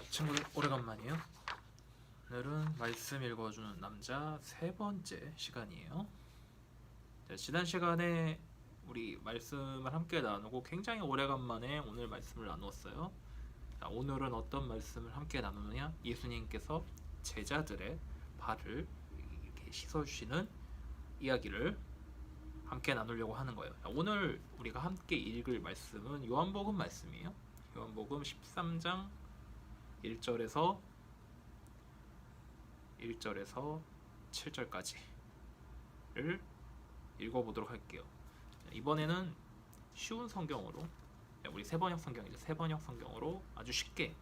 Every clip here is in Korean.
친구들 오래간만이에요. 오늘은 말씀 읽어주는 남자 세 번째 시간이에요. 자, 지난 시간에 우리 말씀을 함께 나누고 굉장히 오래간만에 오늘 말씀을 나누었어요. 자, 오늘은 어떤 말씀을 함께 나누느냐? 예수님께서 제자들의 발을 이렇게 씻어주시는 이야기를 함께 나누려고 하는 거예요. 자, 오늘 우리가 함께 읽을 말씀은 요한복음 말씀이에요. 요한복음 13장 1절에서 7절까지를 읽어보도록 할게요. 이번에는 쉬운 성경으로, 우리 세번역 성경이죠. 세번역 성경으로 아주 쉽게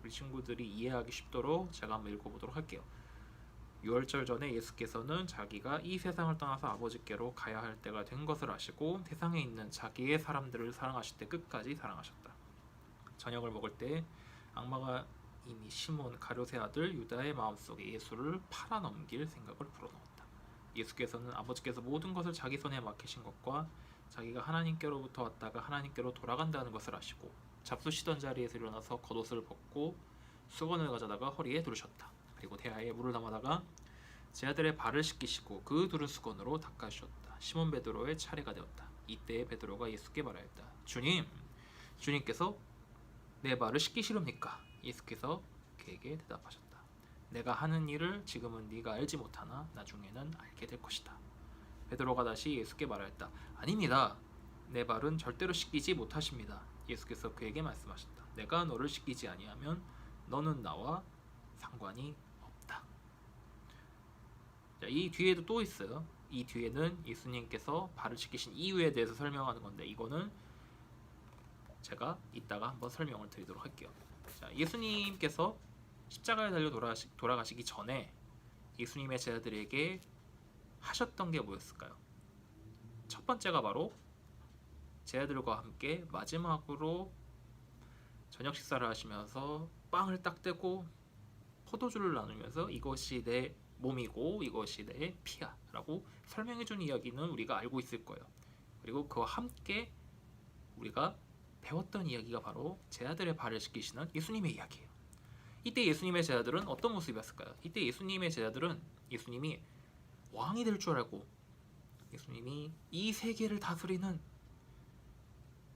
우리 친구들이 이해하기 쉽도록 제가 한번 읽어보도록 할게요. 6월절 전에 예수께서는 자기가 이 세상을 떠나서 아버지께로 가야 할 때가 된 것을 아시고 세상에 있는 자기의 사람들을 사랑하실 때 끝까지 사랑하셨다. 저녁을 먹을 때 악마가 이미 시몬 가룟의 아들 유다의 마음속에 예수를 팔아넘길 생각을 불어넣었다. 예수께서는 아버지께서 모든 것을 자기 손에 맡기신 것과 자기가 하나님께로부터 왔다가 하나님께로 돌아간다는 것을 아시고 잡수시던 자리에서 일어나서 겉옷을 벗고 수건을 가져다가 허리에 두르셨다. 그리고 대야에 물을 담아다가 제 아들의 발을 씻기시고 그 두른 수건으로 닦아주셨다. 시몬 베드로의 차례가 되었다. 이때 베드로가 예수께 말하였다. 주님, 주님께서 내 발을 씻기시렵니까? 예수께서 그에게 대답하셨다. 내가 하는 일을 지금은 네가 알지 못하나 나중에는 알게 될 것이다. 베드로가 다시 예수께 말하였다. 아닙니다. 내 발은 절대로 씻기지 못하십니다. 예수께서 그에게 말씀하셨다. 내가 너를 씻기지 아니하면 너는 나와 상관이 없다. 자, 이 뒤에도 또 있어요. 이 뒤에는 예수님께서 발을 씻기신 이유에 대해서 설명하는 건데 이거는 제가 이따가 한번 설명을 드리도록 할게요. 자, 예수님께서 십자가에 달려 돌아가시기 전에 예수님의 제자들에게 하셨던 게 뭐였을까요? 첫 번째가 바로 제자들과 함께 마지막으로 저녁 식사를 하시면서 빵을 딱 떼고 포도주를 나누면서 이것이 내 몸이고 이것이 내 피야 라고 설명해준 이야기는 우리가 알고 있을 거예요. 그리고 그와 함께 우리가 배웠던 이야기가 바로 제자들의 발을 씻기시는 예수님의 이야기예요. 이때 예수님의 제자들은 어떤 모습이었을까요? 이때 예수님의 제자들은 예수님이 왕이 될 줄 알고 예수님이 이 세계를 다스리는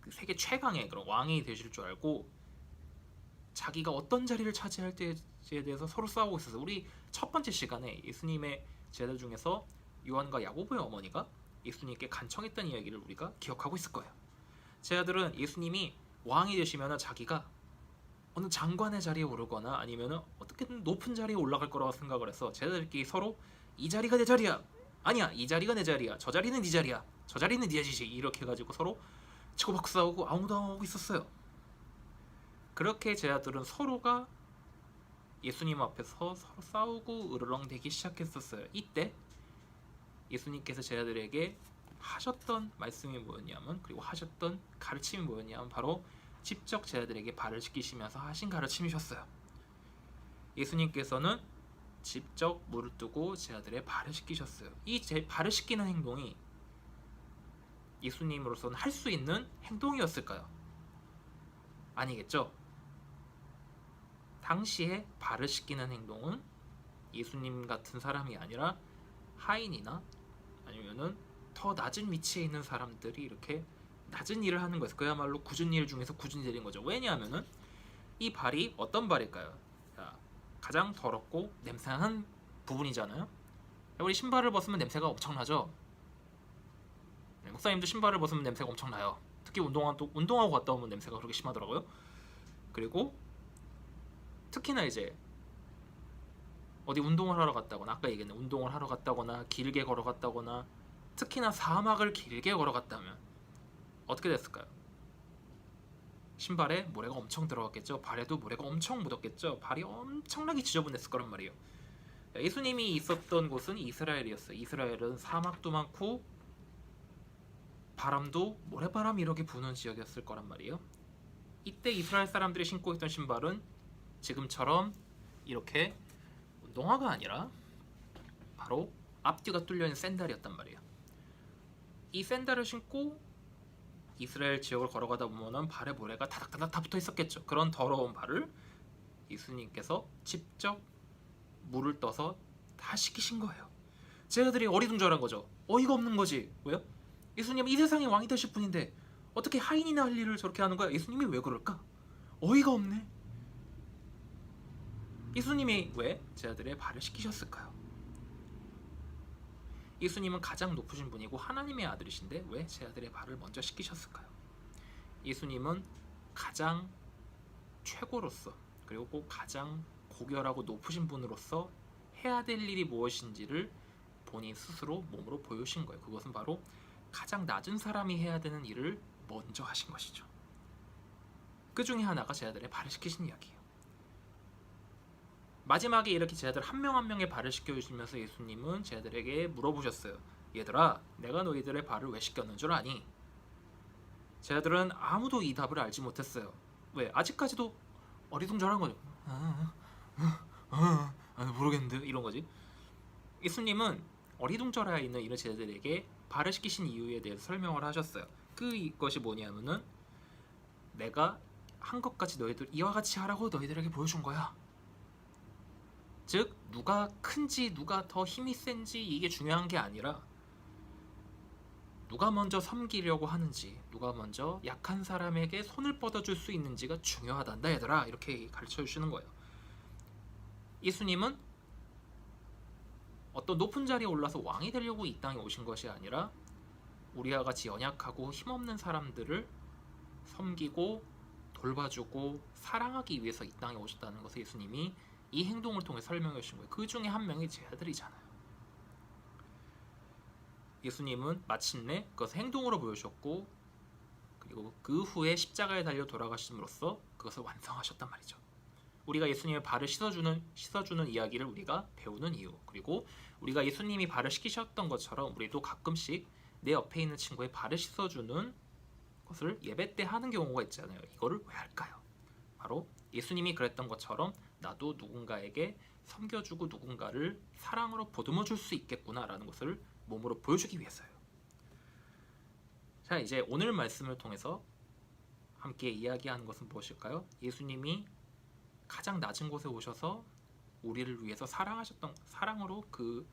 그 세계 최강의 그런 왕이 되실 줄 알고 자기가 어떤 자리를 차지할 때에 대해서 서로 싸우고 있어서 우리 첫 번째 시간에 예수님의 제자 중에서 요한과 야고보의 어머니가 예수님께 간청했던 이야기를 우리가 기억하고 있을 거예요. 제자들은 예수님이 왕이 되시면 자기가 어느 장관의 자리에 오르거나 아니면 어떻게든 높은 자리에 올라갈 거라고 생각을 해서 제자들끼리 서로 이 자리가 내 자리야, 아니야 이 자리가 내 자리야, 저 자리는 네 자리야, 저 자리는 네 자리지, 이렇게 해가지고 서로 치고받고 싸우고 아웅다웅하고 있었어요. 그렇게 제자들은 서로가 예수님 앞에서 서로 싸우고 으르렁대기 시작했었어요. 이때 예수님께서 제자들에게 하셨던 말씀이 뭐였냐면, 그리고 하셨던 가르침이 뭐였냐면 바로 직접 제자들에게 발을 씻기시면서 하신 가르침이셨어요. 예수님께서는 직접 물을 뜨고 제자들의 발을 씻기셨어요. 이 발을 씻기는 행동이 예수님으로서는 할 수 있는 행동이었을까요? 아니겠죠? 당시에 발을 씻기는 행동은 예수님 같은 사람이 아니라 하인이나 아니면은 더 낮은 위치에 있는 사람들이 이렇게 낮은 일을 하는 거예요. 그야말로 굳은 일 중에서 굳은 일인 거죠. 왜냐하면은 이 발이 어떤 발일까요? 자, 가장 더럽고 냄새나는 부분이잖아요. 우리 신발을 벗으면 냄새가 엄청나죠. 목사님도 신발을 벗으면 냄새가 엄청나요. 특히 운동하고 갔다 오면 냄새가 그렇게 심하더라고요. 그리고 특히나 이제 어디 운동을 하러 갔다거나, 아까 얘기했는 운동을 하러 갔다거나 길게 걸어갔다거나 특히나 사막을 길게 걸어갔다면 어떻게 됐을까요? 신발에 모래가 엄청 들어갔겠죠. 발에도 모래가 엄청 묻었겠죠. 발이 엄청나게 지저분했을 거란 말이에요. 예수님이 있었던 곳은 이스라엘이었어요. 이스라엘은 사막도 많고 바람도 모래바람 이렇게 부는 지역이었을 거란 말이에요. 이때 이스라엘 사람들이 신고 있던 신발은 지금처럼 이렇게 운동화가 아니라 바로 앞뒤가 뚫려있는 샌들이었단 말이에요. 이 샌들을 신고 이스라엘 지역을 걸어가다 보면은 발에 모래가 다닥다닥 다 붙어 있었겠죠. 그런 더러운 발을 예수님께서 직접 물을 떠서 다 시키신 거예요. 제자들이 어리둥절한 거죠. 어이가 없는 거지. 왜요? 예수님 이 세상의 왕이 되실 분인데 어떻게 하인이나 할 일을 저렇게 하는 거야? 예수님이 왜 그럴까? 어이가 없네. 예수님이 왜 제자들의 발을 씻기셨을까요? 예수님은 가장 높으신 분이고 하나님의 아들이신데 왜 제자들의 발을 먼저 씻기셨을까요? 예수님은 가장 최고로서 그리고 꼭 가장 고결하고 높으신 분으로서 해야 될 일이 무엇인지를 본인 스스로 몸으로 보여주신 거예요. 그것은 바로 가장 낮은 사람이 해야 되는 일을 먼저 하신 것이죠. 그 중에 하나가 제자들의 발을 씻기신 이야기예요. 마지막에 이렇게 제자들 한 명 한 명의 발을 씻겨주시면서 예수님은 제자들에게 물어보셨어요. 얘들아, 내가 너희들의 발을 왜 씻겼는 줄 아니? 제자들은 아무도 이 답을 알지 못했어요. 왜? 아직까지도 어리둥절한 거죠. 모르겠는데 이런 거지. 예수님은 어리둥절해 있는 이런 제자들에게 발을 씻기신 이유에 대해서 설명을 하셨어요. 그것이 뭐냐면은 내가 한 것까지 너희들 이와 같이 하라고 너희들에게 보여준 거야. 즉 누가 큰지 누가 더 힘이 센지 이게 중요한 게 아니라 누가 먼저 섬기려고 하는지 누가 먼저 약한 사람에게 손을 뻗어줄 수 있는지가 중요하단다 얘들아. 이렇게 가르쳐 주시는 거예요. 예수님은 어떤 높은 자리에 올라서 왕이 되려고 이 땅에 오신 것이 아니라 우리와 같이 연약하고 힘없는 사람들을 섬기고 돌봐주고 사랑하기 위해서 이 땅에 오셨다는 것을 예수님이 이 행동을 통해 설명해 주신 거예요. 그 중에 한 명이 제자들이잖아요. 예수님은 마침내 그것을 행동으로 보여주셨고 그리고 그 후에 십자가에 달려 돌아가심으로써 그것을 완성하셨단 말이죠. 우리가 예수님의 발을 씻어주는 이야기를 우리가 배우는 이유, 그리고 우리가 예수님이 발을 씻기셨던 것처럼 우리도 가끔씩 내 옆에 있는 친구의 발을 씻어주는 것을 예배 때 하는 경우가 있잖아요. 이거를 왜 할까요? 바로 예수님이 그랬던 것처럼 나도 누군가에게 섬겨주고 누군가를 사랑으로 보듬어줄 수 있겠구나라는 것을 몸으로 보여주기 위해서예요. 자, 이제 오늘 말씀을 통해서 함께 이야기하는 것은 무엇일까요? 예수님이 가장 낮은 곳에 오셔서 우리를 위해서 사랑으로 그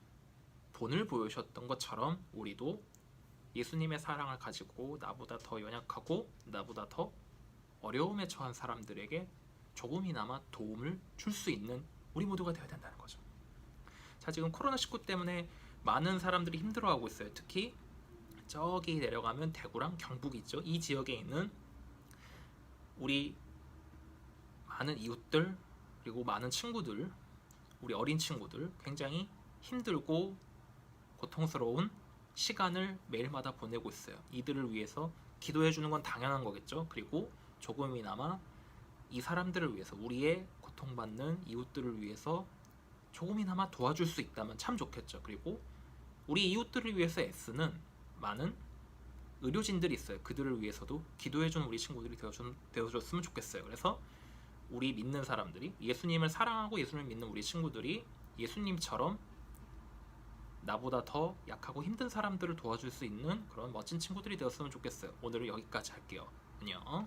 본을 보여주셨던 것처럼 우리도 예수님의 사랑을 가지고 나보다 더 연약하고 나보다 더 어려움에 처한 사람들에게 조금이나마 도움을 줄 수 있는 우리 모두가 되어야 된다는 거죠. 자, 지금 코로나19 때문에 많은 사람들이 힘들어하고 있어요. 특히 저기 내려가면 대구랑 경북 있죠. 이 지역에 있는 우리 많은 이웃들 그리고 많은 친구들, 우리 어린 친구들 굉장히 힘들고 고통스러운 시간을 매일마다 보내고 있어요. 이들을 위해서 기도해 주는 건 당연한 거겠죠. 그리고 조금이나마 이 사람들을 위해서 우리의 고통받는 이웃들을 위해서 조금이나마 도와줄 수 있다면 참 좋겠죠. 그리고 우리 이웃들을 위해서 애쓰는 많은 의료진들이 있어요. 그들을 위해서도 기도해주는 우리 친구들이 되어줬으면 좋겠어요. 그래서 우리 믿는 사람들이 예수님을 사랑하고 예수님을 믿는 우리 친구들이 예수님처럼 나보다 더 약하고 힘든 사람들을 도와줄 수 있는 그런 멋진 친구들이 되었으면 좋겠어요. 오늘은 여기까지 할게요. 안녕.